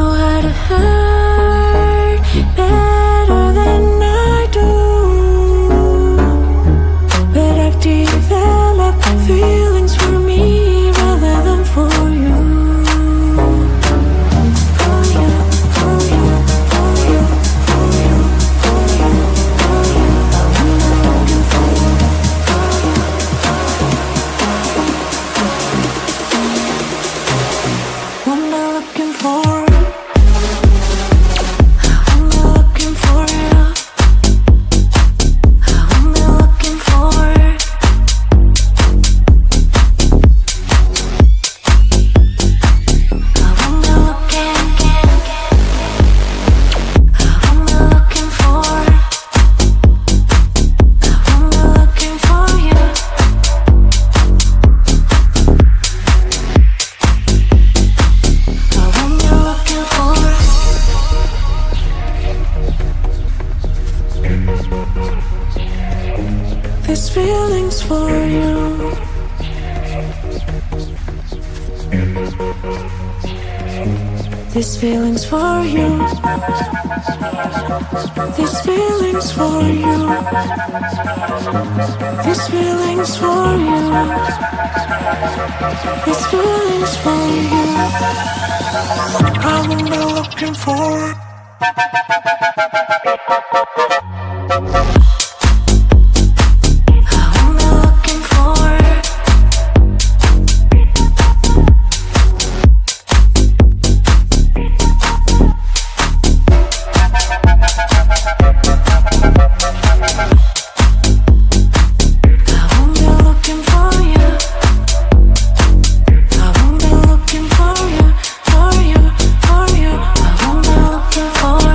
know how to hurt better than I do, but I've developed feelings for me rather than for you. For you, for you, for you, for you, for you, for you. I'm looking for you. What am I looking for? I'm looking for you. I'm looking for. I'm looking for. I'm looking for you. What you're looking for. This feeling's for you. This feeling's for you. This feeling's for you. This feeling's for you. This feeling's for you. I'm looking for. I'm looking for. I'm looking for you. I'm looking for you, for you, for you. I'm looking for.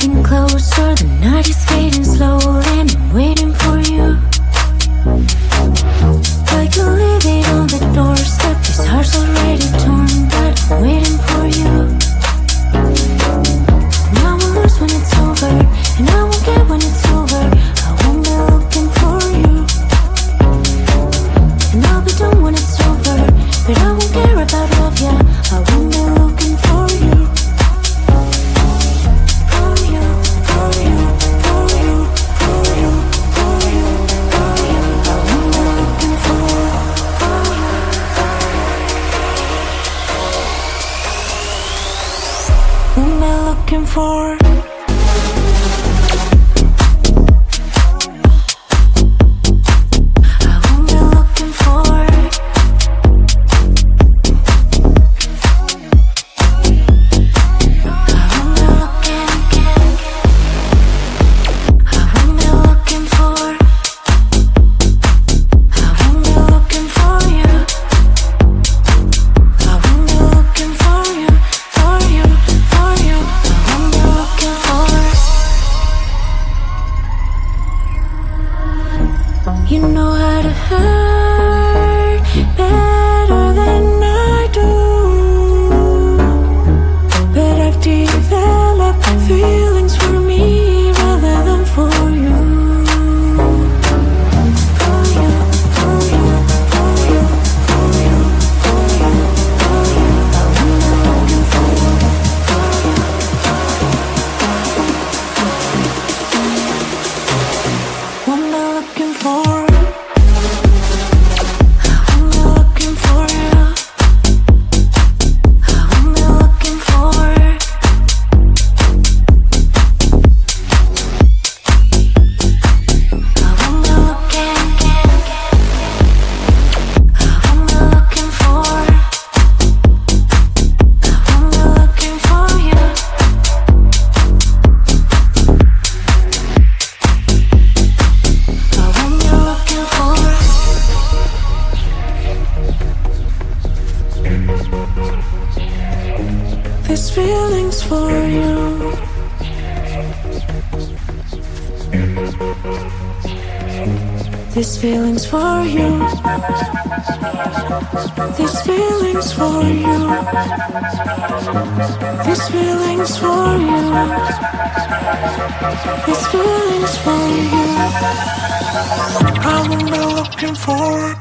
getting closer, the night is fading slowly, and I'm waiting for you. I can leave it on the doorstep, this heart's already torn, but I'm waiting for you. Now I lose when it's over, and I won't get when it's over. I won't be looking for you, and I'll be done when it's over, but I won't care about love, yeah. I won't be looking for you. For you, for you, for you, for you, for you, for you. I won't be looking for you. Won't be looking for. You know how to hurt better than I do, but I've developed feelings for me rather than for you. For you, for you, for you, for you, for you, for you. I'm looking for you. What am I looking for? This feeling's for you. This feeling's for you. This feeling's for you. This feeling's for you. This feeling's for you. I won't be looking for.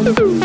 you.